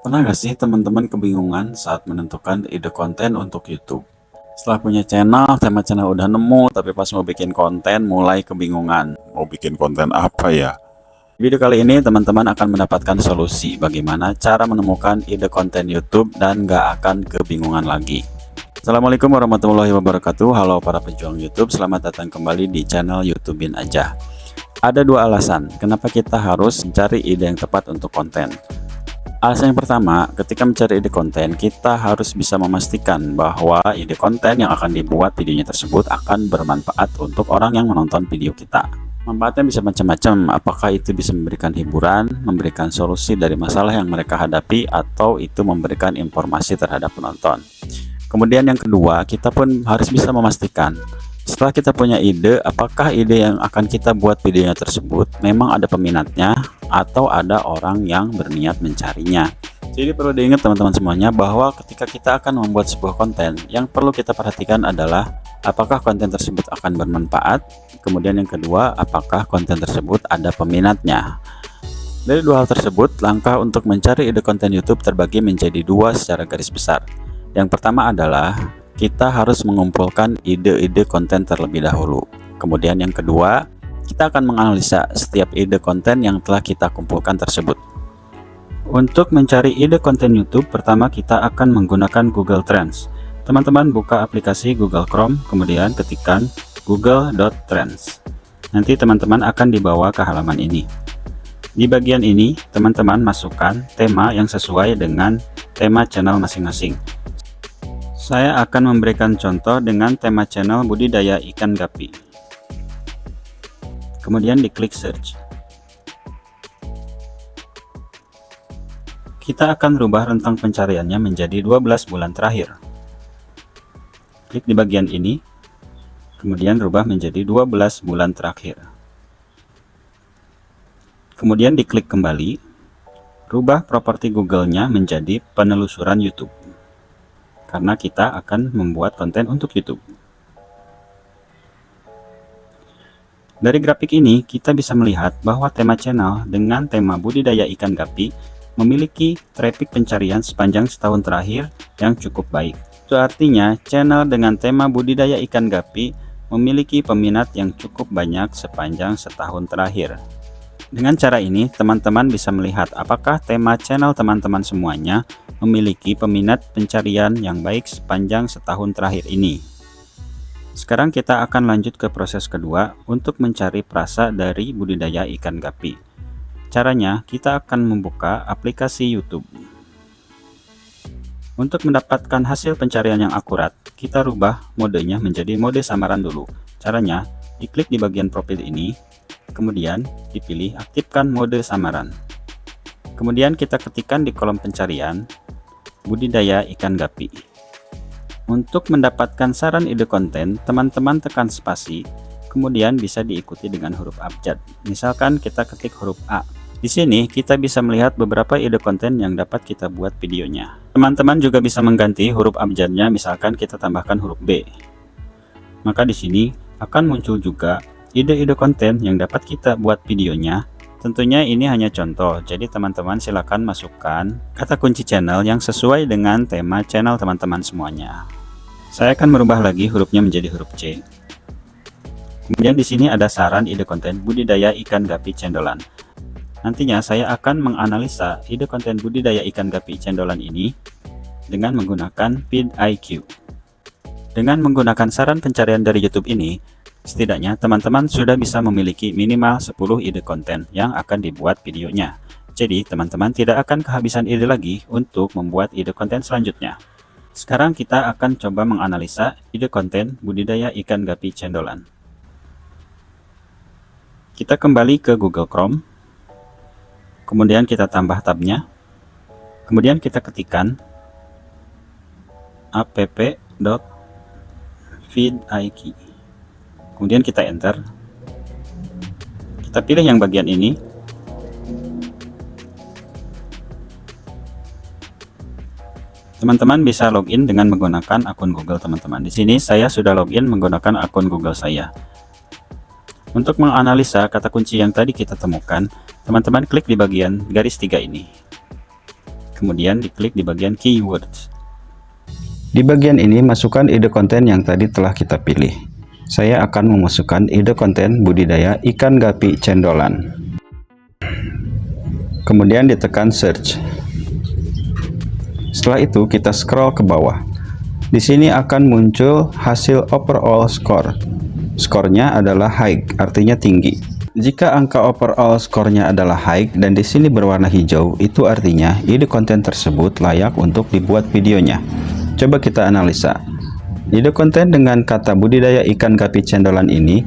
Pernah gak sih teman-teman kebingungan saat menentukan ide konten untuk YouTube? Setelah punya channel udah nemu, tapi pas mau bikin konten mulai kebingungan. Mau bikin konten apa ya? Di video kali ini teman-teman akan mendapatkan solusi bagaimana cara menemukan ide konten YouTube dan gak akan kebingungan lagi. Assalamualaikum warahmatullahi wabarakatuh. Halo para pejuang YouTube, selamat datang kembali di channel YouTubein aja. Ada dua alasan kenapa kita harus mencari ide yang tepat untuk konten. Alasan yang pertama, ketika mencari ide konten, kita harus bisa memastikan bahwa ide konten yang akan dibuat videonya tersebut akan bermanfaat untuk orang yang menonton video kita. Manfaatnya bisa macam-macam, apakah itu bisa memberikan hiburan, memberikan solusi dari masalah yang mereka hadapi, atau itu memberikan informasi terhadap penonton. Kemudian yang kedua, kita pun harus bisa memastikan setelah kita punya ide, apakah ide yang akan kita buat videonya tersebut memang ada peminatnya atau ada orang yang berniat mencarinya. Jadi perlu diingat teman-teman semuanya bahwa ketika kita akan membuat sebuah konten, yang perlu kita perhatikan adalah apakah konten tersebut akan bermanfaat. Kemudian yang kedua, apakah konten tersebut ada peminatnya. Dari dua hal tersebut, langkah untuk mencari ide konten YouTube terbagi menjadi dua secara garis besar. Yang pertama adalah kita harus mengumpulkan ide-ide konten terlebih dahulu. Kemudian yang kedua, kita akan menganalisa setiap ide konten yang telah kita kumpulkan tersebut. Untuk mencari ide konten YouTube, pertama kita akan menggunakan Google Trends. Teman-teman buka aplikasi Google Chrome, kemudian ketikkan google.trends. Nanti teman-teman akan dibawa ke halaman ini. Di bagian ini, teman-teman masukkan tema yang sesuai dengan tema channel masing-masing. Saya akan memberikan contoh dengan tema channel budidaya ikan gapi. Kemudian diklik search. Kita akan rubah rentang pencariannya menjadi 12 bulan terakhir. Klik di bagian ini, kemudian rubah menjadi 12 bulan terakhir. Kemudian diklik kembali, rubah properti Google-nya menjadi penelusuran YouTube. Karena kita akan membuat konten untuk YouTube. Dari grafik ini, kita bisa melihat bahwa tema channel dengan tema budidaya ikan gapi memiliki traffic pencarian sepanjang setahun terakhir yang cukup baik. Itu artinya, channel dengan tema budidaya ikan gapi memiliki peminat yang cukup banyak sepanjang setahun terakhir. Dengan cara ini, teman-teman bisa melihat apakah tema channel teman-teman semuanya memiliki peminat pencarian yang baik sepanjang setahun terakhir ini. Sekarang kita akan lanjut ke proses kedua untuk mencari frasa dari budidaya ikan gapi. Caranya, kita akan membuka aplikasi YouTube. Untuk mendapatkan hasil pencarian yang akurat, kita rubah modenya menjadi mode samaran dulu. Caranya, diklik di bagian profil ini, kemudian dipilih aktifkan mode samaran. Kemudian kita ketikkan di kolom pencarian budidaya ikan gapi. Untuk mendapatkan saran ide konten, teman-teman tekan spasi, kemudian bisa diikuti dengan huruf abjad. Misalkan kita ketik huruf A. Di sini kita bisa melihat beberapa ide konten yang dapat kita buat videonya. Teman-teman juga bisa mengganti huruf abjadnya, misalkan kita tambahkan huruf B. Maka di sini akan muncul juga ide-ide konten yang dapat kita buat videonya. Tentunya ini hanya contoh, jadi teman-teman silakan masukkan kata kunci channel yang sesuai dengan tema channel teman-teman semuanya. Saya akan merubah lagi hurufnya menjadi huruf C. Kemudian di sini ada saran ide konten budidaya ikan gapi cendolan. Nantinya saya akan menganalisa ide konten budidaya ikan gapi cendolan ini dengan menggunakan vidIQ. Dengan menggunakan saran pencarian dari YouTube ini, setidaknya teman-teman sudah bisa memiliki minimal 10 ide konten yang akan dibuat videonya. Jadi teman-teman tidak akan kehabisan ide lagi untuk membuat ide konten selanjutnya. Sekarang kita akan coba menganalisa ide konten budidaya ikan gapi cendolan. Kita kembali ke Google Chrome. Kemudian kita tambah tabnya. Kemudian kita ketikkan app.vidIQ. Kemudian kita enter. Kita pilih yang bagian ini. Teman-teman bisa login dengan menggunakan akun Google teman-teman. Di sini saya sudah login menggunakan akun Google saya. Untuk menganalisa kata kunci yang tadi kita temukan, teman-teman klik di bagian garis 3 ini. kemudian diklik di bagian keywords. Di bagian ini masukkan ide konten yang tadi telah kita pilih. Saya akan memasukkan ide konten budidaya ikan gapi cendolan. Kemudian ditekan search. Setelah itu kita scroll ke bawah. Di sini akan muncul hasil overall score. Skornya adalah high, artinya tinggi. Jika angka overall skornya adalah high dan di sini berwarna hijau, itu artinya ide konten tersebut layak untuk dibuat videonya. Coba kita analisa. Ide konten dengan kata budidaya ikan gapi cendolan ini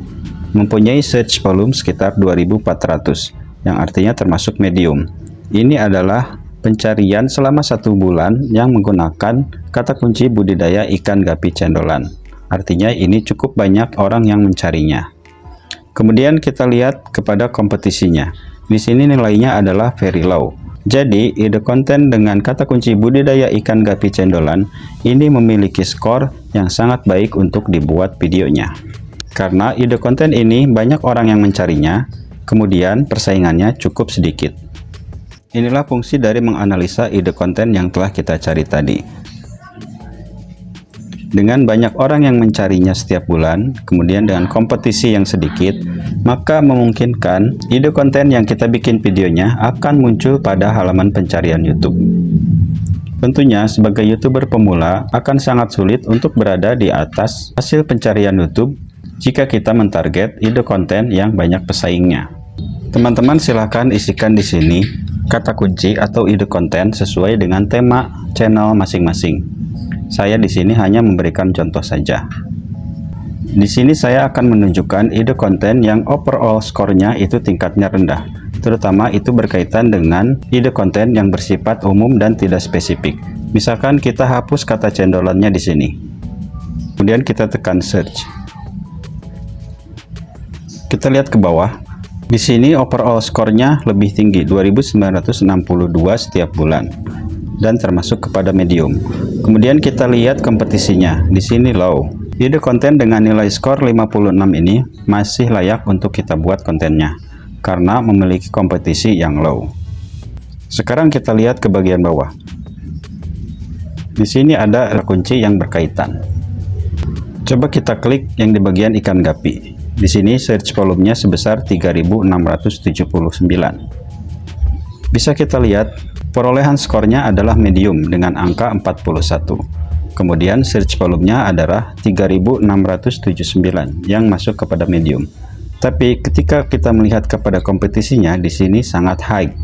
mempunyai search volume sekitar 2400, yang artinya termasuk medium. Ini adalah pencarian selama 1 bulan yang menggunakan kata kunci budidaya ikan gapi cendolan. Artinya ini cukup banyak orang yang mencarinya. Kemudian kita lihat kepada kompetisinya. Di sini nilainya adalah very low. Jadi ide konten dengan kata kunci budidaya ikan gapi cendolan ini memiliki skor yang sangat baik untuk dibuat videonya. Karena ide konten ini banyak orang yang mencarinya, kemudian persaingannya cukup sedikit. Inilah fungsi dari menganalisa ide konten yang telah kita cari tadi. Dengan banyak orang yang mencarinya setiap bulan, kemudian dengan kompetisi yang sedikit, maka memungkinkan ide konten yang kita bikin videonya akan muncul pada halaman pencarian YouTube. Tentunya sebagai YouTuber pemula akan sangat sulit untuk berada di atas hasil pencarian YouTube jika kita mentarget ide konten yang banyak pesaingnya. Teman-teman silahkan isikan di sini kata kunci atau ide konten sesuai dengan tema channel masing-masing. Saya di sini hanya memberikan contoh saja. Di sini saya akan menunjukkan ide konten yang overall skornya itu tingkatnya rendah. Terutama itu berkaitan dengan ide konten yang bersifat umum dan tidak spesifik. Misalkan kita hapus kata cendolannya di sini. Kemudian kita tekan search. Kita lihat ke bawah. Di sini overall skornya lebih tinggi, 2962 setiap bulan, dan termasuk kepada medium. Kemudian kita lihat kompetisinya, di sini low. Ide konten dengan nilai skor 56 ini masih layak untuk kita buat kontennya, karena memiliki kompetisi yang low. Sekarang kita lihat ke bagian bawah. Di sini ada kunci yang berkaitan. Coba kita klik yang di bagian ikan gapi. Di sini search volumenya sebesar 3679. Bisa kita lihat perolehan skornya adalah medium dengan angka 41. Kemudian search volumenya adalah 3679 yang masuk kepada medium. Tapi ketika kita melihat kepada kompetisinya di sini sangat high.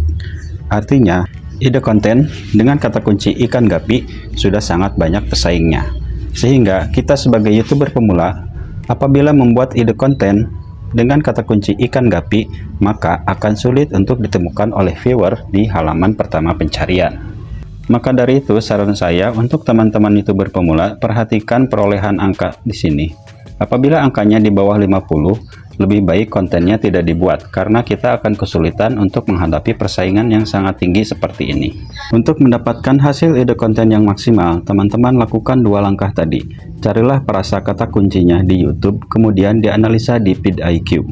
Artinya ide konten dengan kata kunci ikan gapi sudah sangat banyak pesaingnya. Sehingga kita sebagai YouTuber pemula apabila membuat ide konten dengan kata kunci ikan gapi, maka akan sulit untuk ditemukan oleh viewer di halaman pertama pencarian. Maka dari itu, saran saya untuk teman-teman YouTuber pemula, perhatikan perolehan angka di sini. Apabila angkanya di bawah 50, lebih baik kontennya tidak dibuat, karena kita akan kesulitan untuk menghadapi persaingan yang sangat tinggi seperti ini. Untuk mendapatkan hasil ide konten yang maksimal, teman-teman lakukan 2 langkah tadi. Carilah frasa kata kuncinya di YouTube, kemudian dianalisa di vidIQ.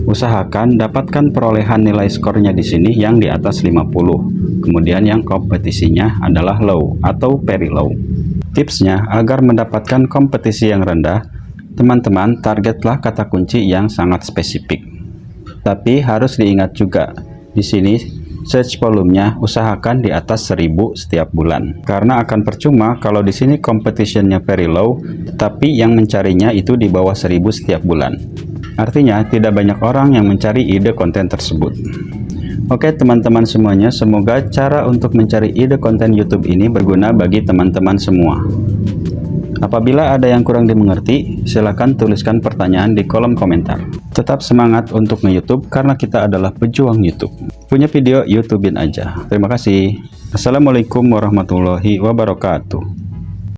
Usahakan dapatkan perolehan nilai skornya di sini yang di atas 50. Kemudian yang kompetisinya adalah low atau very low. Tipsnya, agar mendapatkan kompetisi yang rendah, teman-teman targetlah kata kunci yang sangat spesifik. Tapi harus diingat juga, di sini search volumenya usahakan di atas 1000 setiap bulan. Karena akan percuma kalau di sini competitionnya very low, tetapi yang mencarinya itu di bawah 1000 setiap bulan. Artinya tidak banyak orang yang mencari ide konten tersebut. Oke teman-teman semuanya, semoga cara untuk mencari ide konten YouTube ini berguna bagi teman-teman semua. Apabila ada yang kurang dimengerti, silakan tuliskan pertanyaan di kolom komentar. Tetap semangat untuk nge-YouTube karena kita adalah pejuang YouTube. Punya video, YouTubein aja. Terima kasih. Assalamualaikum warahmatullahi wabarakatuh.